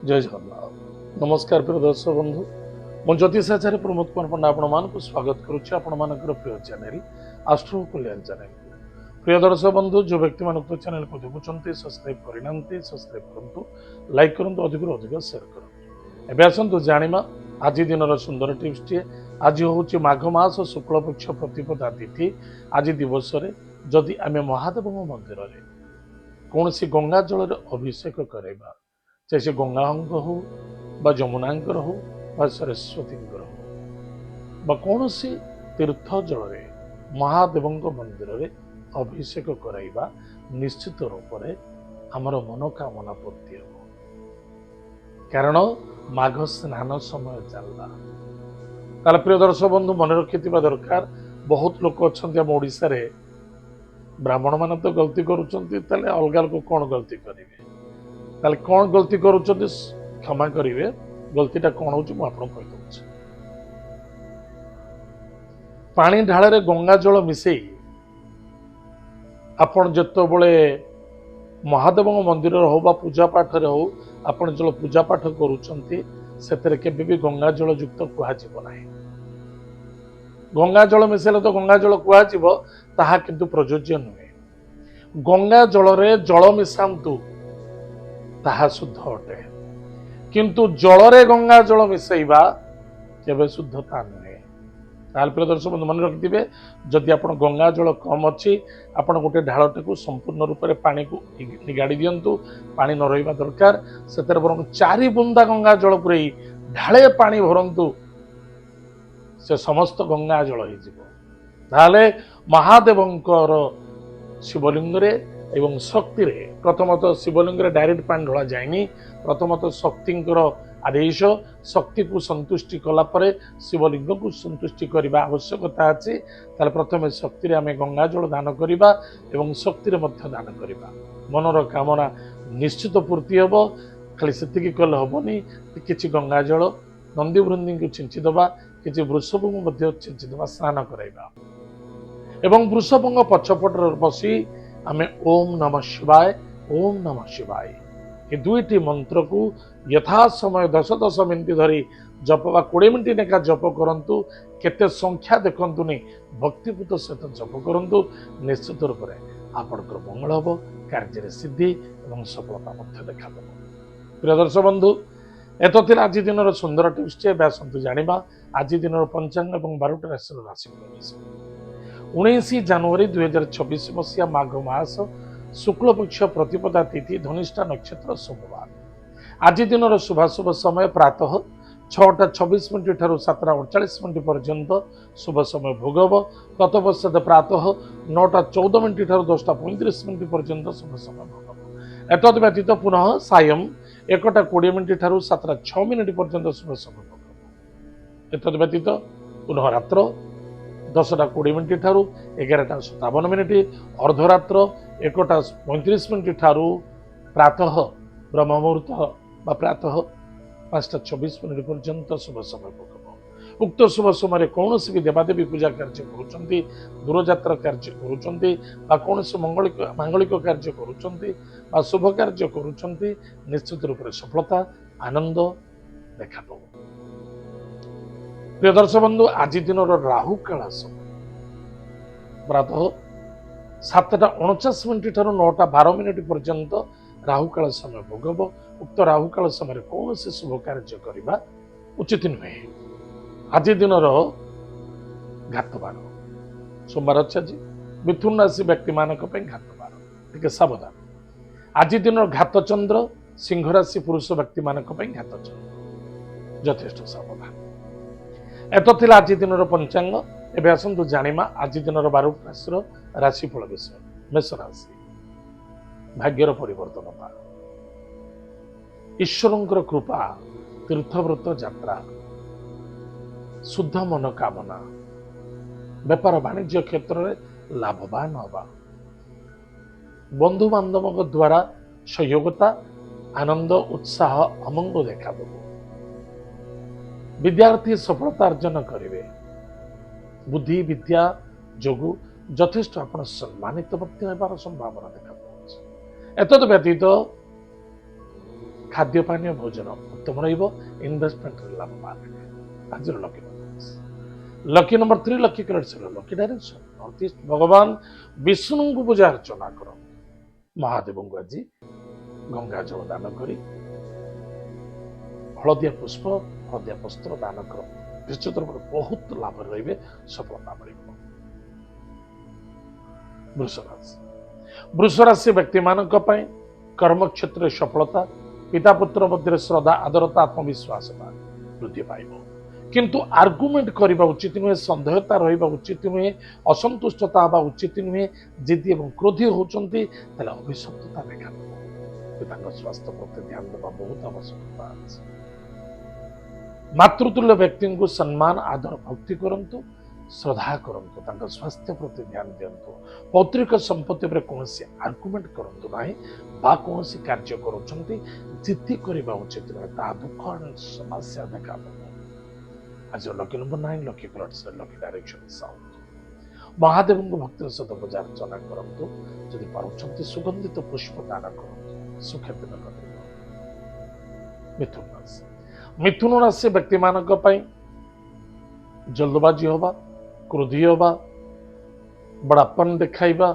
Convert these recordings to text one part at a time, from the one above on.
जय जगन्नाथ नमस्कार प्रिय दर्शक बंधु मु ज्योतिषाचार्य प्रमोद कुमार पंडा आपण स्वागत करुच्ची आपण प्रिय चैनल आस्ट्रो कल्याण चैनल प्रिय दर्शक बंधु जो व्यक्ति मान चैनल को देखुं सब्सक्राइब करना सब्सक्राइब करूँ लाइक करूँ अधिक अधिक सेयार करूँ एवं आसतु जाना आज दिन सुंदर टिप्स टे आज हूँ माघ मास शुक्ल पक्ष प्रतिपदा तिथि आज दिवस जदि आम महादेव मंदिर में कौन सी गंगा जल अभिषेक करवा चाहे से गंगांग हो बा जमुनांकर हो बा सरस्वतींकर हो कौन सी तीर्थ जल महादेव मंदिर में अभिषेक कराइबा निश्चित रूप से आमर मनोकामना पूर्ति हो कारण माघ स्नान समय चलला ताले प्रिय दर्शक बंधु मन रखि दरकार बहुत लोक अच्छा आम ओडिशा रे ब्राह्मण मान तो गलती करुँच अलग लोग कौन गलती करेंगे ताले कौन गलती करुँच क्षमा करेंगे गलतीटा कौन हो कहीदे पानी ढाल गंगा जल मिसई आपण जिते महादेव मंदिर हो बा पूजा पाठ हो आपण जो पूजा पाठ करुँचे भी गंगा जल युक्त कहुना गंगा जल मिसेले तो गंगा जल कह किंतु प्रयोज्य नुहे गंगा जल जल मिशांतु ताहा शुद्ध अटे किंतु जल रे गंगा जल मिसैबा केबे शुद्धता नुहे ताल प्रिय दर्शक बंधु मन रखिथे जदि आप गंगा जल कम अच्छी आप गोटे ढालटे को संपूर्ण रूप से पानी को निगाड़ी दिंतु पानी न रहा दरकार से बर 4 बुंदा गंगा जल पुरे ढाले पानी भरंतु से समस्त गंगा जल हो महादेवंकर शिवलिंग रे एवं शक्ति रे प्रथमत शिवलिंग रे डायरेक्ट पानी ढला जाएनी प्रथमत शक्तिंकर आदेश शक्ति को संतुष्टि कला परे शिवलिंग को संतुष्टि करने आवश्यकता अच्छी ताले प्रथम शक्ति रे आमे गंगा जल दान करवा एवं शक्ति रे मध्य दान करवा मनर कामना निश्चित पूर्ति हम खाली से कले हेनी कि गंगा जल नंदी वृंदी को छिंचिदबा कि वृषभ को छिंचिदबा स्नान कराइबा एवं वृषभ पछपटर बसी आमे ओम नमः शिवाय ये दुईटी मंत्र को यथा समय 10-10 मिनिट धरी जप बा 20 मिनिट लेखा जप करंतु केते संख्या देखंतु नहीं भक्तिपूत सहित जप करंतु निश्चित रूप से आपनकर मंगल हम कार्य सिद्धि और सफलता देखा प्रिय दर्शक बंधु एत आज दिन सुंदर टिप्स टे आसतु जाना आज दिन पंचांग और 12टा राशि राशि 19 जनवरी 2024 मसीहा माघ मास शुक्ल पक्ष प्रतिपदा तिथि धनिष्ठा नक्षत्र सोमवार आज दिन शुभाशुभ समय प्रातः 6:26 ठारू 7:48 पर्यंत शुभ समय भोगव तत्पश्चात प्रातः 9:14 ठारू 10:35 पर्यंत शुभ समय भोगव एतद व्यतीत पुनः सायं 1:20 ठारू 7:06 पर्यंत शुभ समय भोगव एतद व्यतीत पुनः रात्र 10:20 ठारू 11:57 अर्धरात्र 1:35 ठारू प्रातः ब्रह्म मुहूर्त बा प्रातः 5:24 पर्यंत शुभ समय भोगव उक्त शुभ समय कौन भी देवादेवी पूजा कार्य करुँच दूरयात्रा कार्य करुँच कौन मांगलिक कार्य करुँच शुभ कार्य करुँच निश्चित रूप से सफलता आनंद देखा प्रिय दर्शक बंधु आज दिन राहु काल समय प्रातः 7:49 ठारू 9:12 पर्यंत राहु काल समय भोगव उक्त राहु काल समय कौन से शुभ कार्य करने उचित नुहे आज दिन घातबार सोमवार अच्छे आज मिथुन राशि व्यक्ति मान घातबार टे सावधान आज दिन घात चंद्र सिंह राशि पुरुष व्यक्ति मान घात चंद्र यथेष्ट सावधान एत आज दिन पंचांग एवं आसतु जाना आज दिन 12टा राशि राशिफल विषय मेष राशि भाग्यर परिवर्तन पा ईश्वर कृपा तीर्थव्रत यात्रा शुद्ध मनोकामना व्यापार वाणिज्य क्षेत्र में लाभवान हवा बंधु बांधव द्वारा सहयोगिता आनंद उत्साह अमंग देखा विद्यार्थी सफलता अर्जन करेंगे बुद्धि विद्या जोगु यथेष्ट आप सम्मानित संभावना देखा एतद व्यतीत ଖାଦ୍ୟ ପାନୀୟ ଭୋଜନ ଉତ୍ତମ ରହିବ, ଇନଭେଷ୍ଟମେଣ୍ଟରେ ଲାଭବାନ ହେବେ। ଆଜିର lucky number lucky number 3 lucky colours lucky direction north east. ଭଗବାନ ବିଷ୍ଣୁଙ୍କୁ ପୂଜା ଅର୍ଚ୍ଚନା କରନ୍ତୁ। ମହାଦେବଙ୍କୁ ଆଜି ଗଙ୍ଗା ଜଳ ଦାନ କରି ହଳଦିଆ ପୁଷ୍ପ ହଳଦିଆ ବସ୍ତ୍ର ଦାନ କରନ୍ତୁ। ନିଶ୍ଚିତ ରୂପରେ ବହୁତ ଲାଭରେ ରହିବେ, ସଫଳତା ମିଳିବ। ବୃଷ ରାଶି ବୃଷ ରାଶି ବ୍ୟକ୍ତିମାନଙ୍କ ପାଇଁ କର୍ମକ୍ଷେତ୍ରରେ ସଫଳତା, ପିତା ପୁତ୍ର ମଧ୍ୟରେ ଶ୍ରଦ୍ଧା ଆଦରତା ଆତ୍ମବିଶ୍ୱାସତା ବୃଦ୍ଧି ପାଇବ। କିନ୍ତୁ ଆର୍ଗୁମେଣ୍ଟ କରିବା ଉଚିତ ନୁହେଁ, ସନ୍ଦେହତା ରହିବା ଉଚିତ ନୁହେଁ, ଅସନ୍ତୁଷ୍ଟତା ହେବା ଉଚିତ ନୁହେଁ। ଜିଦି ଏବଂ କ୍ରୋଧୀ ହେଉଛନ୍ତି ତାହେଲେ ଅଭିଶପ୍ତତା ଦେଖାଦେବ। ପିତାଙ୍କ ସ୍ୱାସ୍ଥ୍ୟ ପ୍ରତି ଧ୍ୟାନ ଦେବା ବହୁତ ଆବଶ୍ୟକତା ଅଛି। ମାତୃତୁଲ୍ୟ ବ୍ୟକ୍ତିଙ୍କୁ ସମ୍ମାନ ଆଦର ଭକ୍ତି କରନ୍ତୁ, ଶ୍ରଦ୍ଧା କରନ୍ତୁ, ତାଙ୍କ ସ୍ୱାସ୍ଥ୍ୟ ପ୍ରତି ଧ୍ୟାନ ଦିଅନ୍ତୁ। ପୌତ୍ରିକ ସମ୍ପତ୍ତି ଉପରେ କୌଣସି ଆର୍ଗୁମେଣ୍ଟ କରନ୍ତୁ ନାହିଁ ବା କୌଣସି କାର୍ଯ୍ୟ କରୁଛନ୍ତି ଜିଦ୍ଦି କରିବା ଉଚିତ ନୁହେଁ, ତାହା ଦୁଃଖ ସମସ୍ୟା ଦେଖାଦେବ। ଆଜି lucky number 9 lucky colours lucky direction south. ମହାଦେବଙ୍କୁ ଭକ୍ତିର ସହିତ ପୂଜା ଅର୍ଚ୍ଚନା କରନ୍ତୁ। ଯଦି ପାରୁଛନ୍ତି ସୁଗନ୍ଧିତ ପୁଷ୍ପ ଦାନ କରନ୍ତୁ, ସୁଖେ ଦିନ କଟିବ। ମିଥୁନ ରାଶି ମିଥୁନ ରାଶି ବ୍ୟକ୍ତିମାନଙ୍କ ପାଇଁ ଜଲ୍ଦବାଜି ହେବା, କ୍ରୋଧୀ ହେବା, ବଡ଼ାପନ ଦେଖାଇବା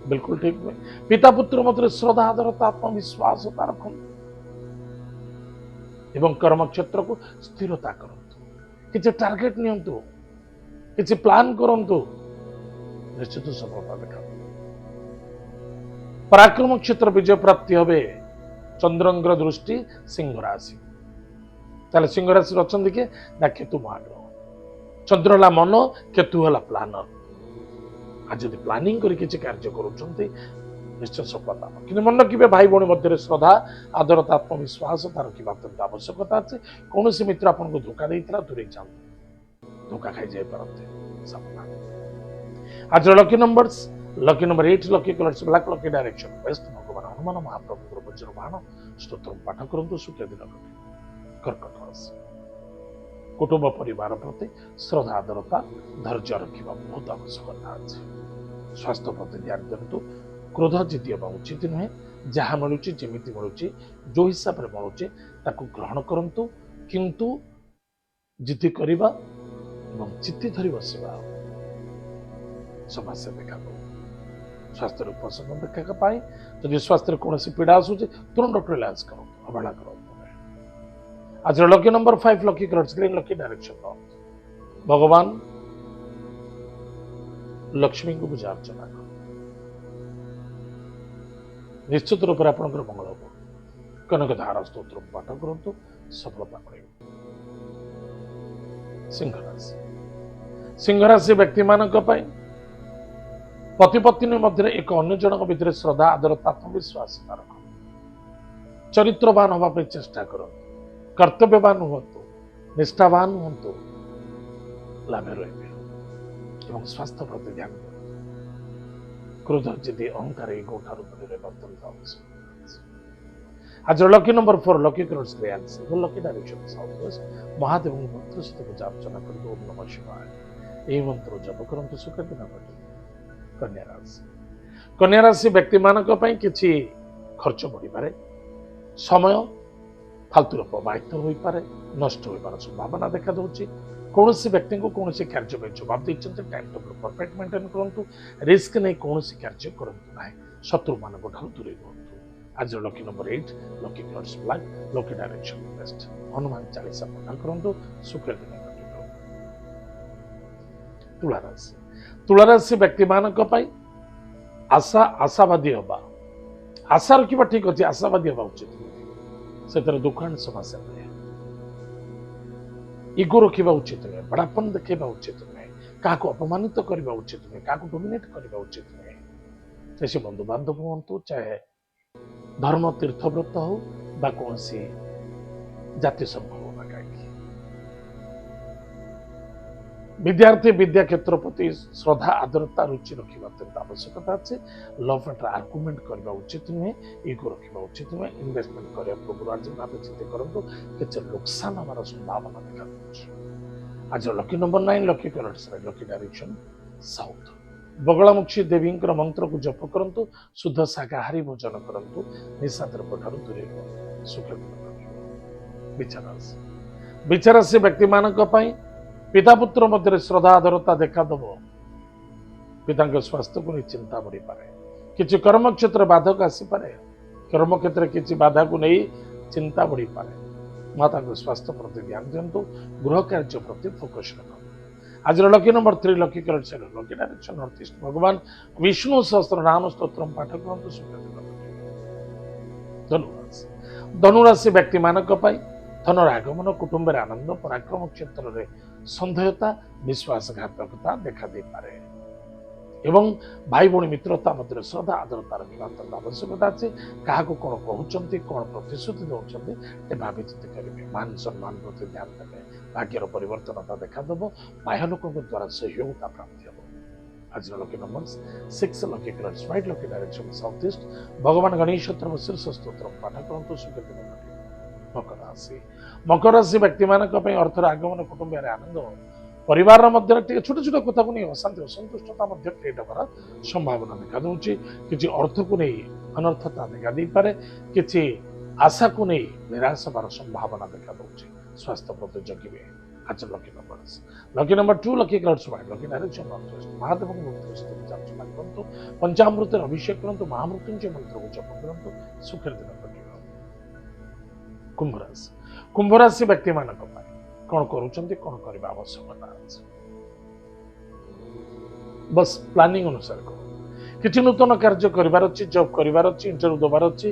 ବିଲକୁଲ ଠିକ ନୁହେଁ। ପିତା ପୁତ୍ର ମଧ୍ୟରେ ଶ୍ରଦ୍ଧା ଆଦରତା ଆତ୍ମବିଶ୍ୱାସତା ରଖନ୍ତୁ ଏବଂ କର୍ମକ୍ଷେତ୍ରକୁ ସ୍ଥିରତା କରନ୍ତୁ। କିଛି ଟାର୍ଗେଟ ନିଅନ୍ତୁ, କିଛି ପ୍ଲାନ କରନ୍ତୁ, ନିଶ୍ଚିତ ସଫଳତା ଦେଖାନ୍ତୁ। ପରାକ୍ରମ କ୍ଷେତ୍ର ବିଜୟ ପ୍ରାପ୍ତି হবে। ଚନ୍ଦ୍ରଙ୍କର ଦୃଷ୍ଟି ସିଂହ ରାଶି, ତାହେଲେ ସିଂହ ରାଶିରେ ଅଛନ୍ତି କିଏ ନା କେତୁ ମହାଗ୍ରହ। ଚନ୍ଦ୍ର ହେଲା ମନ, କେତୁ ହେଲା ପ୍ଲାନର। ଆଉ ଯଦି ପ୍ଲାନିଂ କରି କିଛି କାର୍ଯ୍ୟ କରୁଛନ୍ତି ନିଶ୍ଚୟ ସଫଳତା। କିନ୍ତୁ ମନେ ରଖିବେ ଭାଇ ଭଉଣୀ ମଧ୍ୟରେ ଶ୍ରଦ୍ଧା ଆଦରତା ଆତ୍ମବିଶ୍ୱାସ ତାର ରଖିବା ଅତ୍ୟନ୍ତ ଆବଶ୍ୟକତା ଅଛି। କୌଣସି ମିତ୍ର ଆପଣଙ୍କୁ ଧୋକା ଦେଇଥିଲା ଦୂରେଇ ଯାଆନ୍ତୁ, ଧୋକା ଖାଇଯାଇପାରନ୍ତି। ସାବଧାନ। ଆଜିର lucky number 8 lucky colours black lucky direction west. ଭଗବାନ ହନୁମାନ ମହାପ୍ରଭୁଙ୍କର ବଜ୍ର ବାହନ ସ୍ତୋତ୍ର ପାଠ କରନ୍ତୁ, ସୁଖେ ଦିନ କଟିବ। କର୍କଟ ରାଶି କୁଟୁମ୍ବ ପରିବାର ପ୍ରତି ଶ୍ରଦ୍ଧା ଆଦରତା ଧୈର୍ଯ୍ୟ ରଖିବା ବହୁତ ଆବଶ୍ୟକତା ଅଛି। ସ୍ୱାସ୍ଥ୍ୟ ପ୍ରତି ଧ୍ୟାନ ଦିଅନ୍ତୁ। କ୍ରୋଧ ଜିତି ହେବା ଉଚିତ ନୁହେଁ। ଯାହା ମିଳୁଛି ଯେମିତି ମିଳୁଛି ଯୋଉ ହିସାବରେ ମିଳୁଛି ତାକୁ ଗ୍ରହଣ କରନ୍ତୁ, କିନ୍ତୁ ଜିଦି କରିବା ଏବଂ ଜିତି ଧରି ବସିବା ସମସ୍ୟା ଦେଖାଦେବ। ସ୍ୱାସ୍ଥ୍ୟର ଉପଶମ ଦେଖା ପାଇଁ ଯଦି ସ୍ୱାସ୍ଥ୍ୟରେ କୌଣସି ପୀଡ଼ା ଆସୁଛି ତୁରନ୍ତ ଡକ୍ଟର ଇଲାଜ କରନ୍ତୁ, ଅବହେଳା କରନ୍ତୁ। ଆଜିର lucky number 5 lucky colours green lucky direction north. ଭଗବାନ ଲକ୍ଷ୍ମୀଙ୍କୁ ପୂଜା ଅର୍ଚ୍ଚନା କରନ୍ତୁ। ନିଶ୍ଚିତ ରୂପରେ ଆପଣଙ୍କର ମଙ୍ଗଳ ହେବ। କନକ ଧାରା ସ୍ତୋତ୍ର ପାଠ କରନ୍ତୁ, ସଫଳତା ମିଳିବ। ସିଂହ ରାଶି ସିଂହ ରାଶି ବ୍ୟକ୍ତିମାନଙ୍କ ପାଇଁ ପତି ପତ୍ନୀ ମଧ୍ୟରେ ଏକ ଅନ୍ୟ ଜଣଙ୍କ ଭିତରେ ଶ୍ରଦ୍ଧା ଆଦରତା ଆତ୍ମବିଶ୍ୱାସତା ରଖନ୍ତୁ। ଚରିତ୍ରବାନ ହେବା ପାଇଁ ଚେଷ୍ଟା କରନ୍ତୁ, କର୍ତ୍ତବ୍ୟବାନ ହୁଅନ୍ତୁ, ନିଷ୍ଠାବାନ ହୁଅନ୍ତୁ, ଲାଭ ରହିବେ ଏବଂ ସ୍ୱାସ୍ଥ୍ୟ ପ୍ରତି ଧ୍ୟାନ ଦିଅନ୍ତୁ। କ୍ରୋଧ ଜିଦି ଅହଙ୍କାର ଇଗୋ ଠାରୁ ଦୂରରେ ରହିବା ଅତ୍ୟନ୍ତ ଆବଶ୍ୟକ। ଆଜିର lucky number 4 lucky colours grey and silver lucky direction south west. ମହାଦେବଙ୍କୁ ଭକ୍ତିର ସହିତ ପୂଜା ଅର୍ଚ୍ଚନା କରନ୍ତୁ, ଓମ୍ ନମଃ ଶିବାୟ ଏହି ମନ୍ତ୍ର ଜପ କରନ୍ତୁ, ସୁଖ ଦିନ କଟିବ। କନ୍ୟା ରାଶି କନ୍ୟା ରାଶି ବ୍ୟକ୍ତିମାନଙ୍କ ପାଇଁ କିଛି ଖର୍ଚ୍ଚ ବଢ଼ିପାରେ, ସମୟ ଫାଲତୁର ପ୍ରବାହିତ ହୋଇପାରେ, ନଷ୍ଟ ହୋଇବାର ସମ୍ଭାବନା ଦେଖାଦେଉଛି। କୌଣସି ବ୍ୟକ୍ତିଙ୍କୁ କୌଣସି କାର୍ଯ୍ୟ ପାଇଁ ଜବାବ ଦେଇଛନ୍ତି, ଟାଇମ୍ ଟେବୁଲ ପରଫେକ୍ଟ ମେଣ୍ଟେନ୍ କରନ୍ତୁ। ରିସ୍କ ନେଇ କୌଣସି କାର୍ଯ୍ୟ କରନ୍ତୁ ନାହିଁ, ଶତ୍ରୁମାନଙ୍କ ଠାରୁ ଦୂରେଇ ରୁହନ୍ତୁ। ଆଜିର lucky number 8 lucky colours black lucky direction west. Hanuman Chalisa ପଠା କରନ୍ତୁ, ସୁଖ ଦିନ କଟିବ। ତୁଳା ରାଶି ତୁଳା ରାଶି ବ୍ୟକ୍ତିମାନଙ୍କ ପାଇଁ ଆଶାବାଦୀ ହେବା, ଆଶା ରଖିବା ଠିକ ଅଛି, ଆଶାବାଦୀ ହେବା ଉଚିତ ନୁହେଁ। ସେଥିରେ ଦୁଃଖାନ୍ତ ସମସ୍ୟା ନୁହେଁ। ଇଗୋ ରଖିବା ଉଚିତ ନୁହେଁ, ବଡ଼ାପନ ଦେଖାଇବା ଉଚିତ ନୁହେଁ, କାହାକୁ ଅପମାନିତ କରିବା ଉଚିତ ନୁହେଁ, କାହାକୁ ଡୋମିନେଟ କରିବା ଉଚିତ ନୁହେଁ। ସେ ବନ୍ଧୁବାନ୍ଧବ ହୁଅନ୍ତୁ, ଚାହେ ଧର୍ମ ତୀର୍ଥବ୍ରତ ହଉ ବା କୌଣସି ଜାତୀୟ ସଂଘ ହଉ ନା କାହିଁକି। ବିଦ୍ୟାର୍ଥୀ ବିଦ୍ୟା କ୍ଷେତ୍ର ପ୍ରତି ଶ୍ରଦ୍ଧା ଆଦରତା ରୁଚି ରଖିବା ଅତ୍ୟନ୍ତ ଆବଶ୍ୟକତା ଅଛି। ଲଭ୍ ମ୍ୟାଟର ଆର୍ଗୁମେଣ୍ଟ କରିବା ଉଚିତ ନୁହେଁ, ଇଗୋ ରଖିବା ଉଚିତ ନୁହେଁ। ଇନଭେଷ୍ଟମେଣ୍ଟ କରିବା ପୂର୍ବରୁ ଆଜି ଭାବେ ଚିନ୍ତା କରନ୍ତୁ, କିଛି ଲୋକସାନ ହେବାର ସମ୍ଭାବନା ଦେଖାଯାଉଛି। ଆଜିର lucky number 9 lucky colours lucky direction south. Baglamukhi देवी मंत्र को जप करंतु शुद्ध शाकाहारी भोजन करंतु निशा द्रव्य ठारू दूरे रुहंतु सुख विचार से व्यक्ति मानक पई पिता पुत्र मध्य श्रद्धा आदरता देखादब पिता स्वास्थ्य को नहीं चिंता बढ़ी पारे किसी कर्म क्षेत्र बाधक आसीपे कर्म क्षेत्र किसी बाधा को नहीं चिंता बढ़ी पारे माता स्वास्थ्य प्रति ध्यान दिंतु गृह कार्य प्रति फोकस रखु आज lucky number 3 lucky colour lucky direction north east भगवान विष्णु सहस्त्र नाम स्तोत्रम पाठ करंतु धनुराशि व्यक्ति मानक पई धनर आगमन कुटुंब आनंद पराक्रम क्षेत्र में संदेहता विश्वासघातकता देखा दे पारे एवं भाई भौणी मित्रता मध्य श्रद्धा आदरतार निरंतर आवश्यकता अच्छे क्या कौन कहते कौन प्रतिश्रुति दौरान भाविचित करेंगे मान सम्मान प्रति ध्यान देवे भाग्यर परिवर्तनता देखादेव बाह्य लोकों द्वारा सहयोगिता प्राप्ति हम आज lucky number 6 lucky colours white lucky direction south east भगवान गणेश शीर्ष स्तोत्र पाठ करंतु मकर राशि व्यक्ति मानक अर्थर आगमन कुटुंब आनंद परिवार मध्य छोट छोट कथा को नहीं अशांति असंतुष्टता क्रिएट होकर संभावना देखा दूसरी किसी अर्थ को नहीं अनर्थता देखा दे पारे किसी आशा को नहीं निराश होकर संभावना देखा दूसरी स्वास्थ्य प्रति जगिवे आज lucky number 2 lucky colours white lucky direction north west Mahadev को पंचामृत अभिषेक करंतु महामृत्युंजय मंत्र को जप करंतु सुखर दिन कुंभ राशि व्यक्ति मानक कौन करुँच कौन करने आवश्यकता बस प्लानिंग अनुसार कर किसी नूतन कार्य करार अच्छी जब करार अच्छी इंटरव्यू देवार अच्छी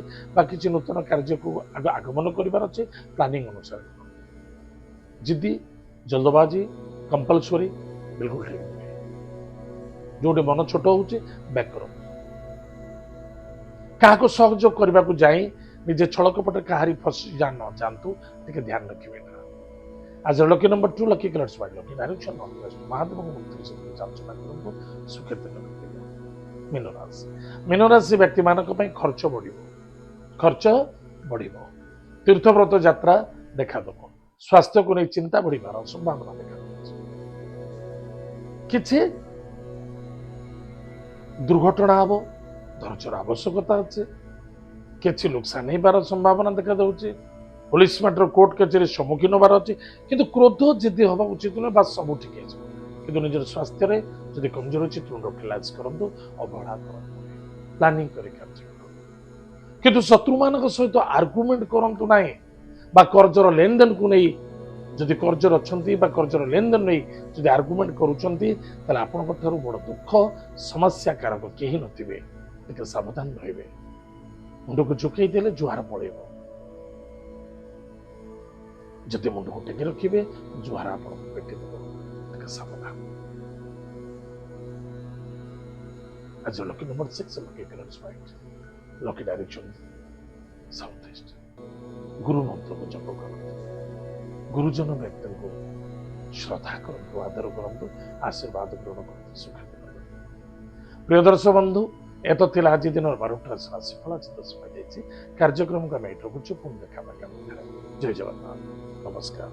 किसी नूतन कार्य को आगमन करार अच्छे प्लानिंग अनुसार कर जिद्दी जल्दबाजी कंपलसरी बिल्कुल ठीक नहीं जो मन छोट हो बैक करो क्या सहयोग करने को जाए निजे छलकपटे कहारी फसी जान जातु ध्यान रखिए आज lucky number 2 lucky colours white lucky direction north west Mahadev को सुखे मीन राशि व्यक्ति मानक खर्च बढ़ तीर्थव्रत यात्रा देखादेव स्वास्थ्य को नहीं चिंता बढ़िबार संभावना देखा किछि दुर्घटना हम धैर्यर आवश्यकता अच्छे किसी नुकसान होबार संभावना देखा दूसरी पुलिस मैटर कोर्ट कचेरी सम्मुखीन होबार अच्छे किंतु क्रोध जिद्दी हवा उचित नुहे बस सब ठीक है कि निजर स्वास्थ्य में जब कमजोर अच्छी यूटिलाइज करूँ अवहेला कर प्लानिंग किंतु शत्रु मान सहित आर्गुमेंट करूँ ना कर्जर लेनदेन को नहीं जदि कर्जर अच्छा कर्जर लेनदेन नहीं जब आर्गुमेंट करुँच आपण बड़ दुख समस्या कारक कहीं नथिबे सावधान रहिबे मुंड को झुकई देले जुहार पड़ेब जदि मुंड को टेकी रखिए जुहार आपको पेटी देव सावधान आज lucky number 6 lucky colours white lucky direction south east गुरु मंत्र को जप करते गुरुजन व्यक्ति को श्रद्धा करते आदर करते आशीर्वाद ग्रहण करते सुख प्रिय दर्शक बंधु एत आज दिन 12टा राशिफल आज 10 बजे कार्यक्रम को आम रखुचु पुणी देखा जय जगन्नाथ नमस्कार।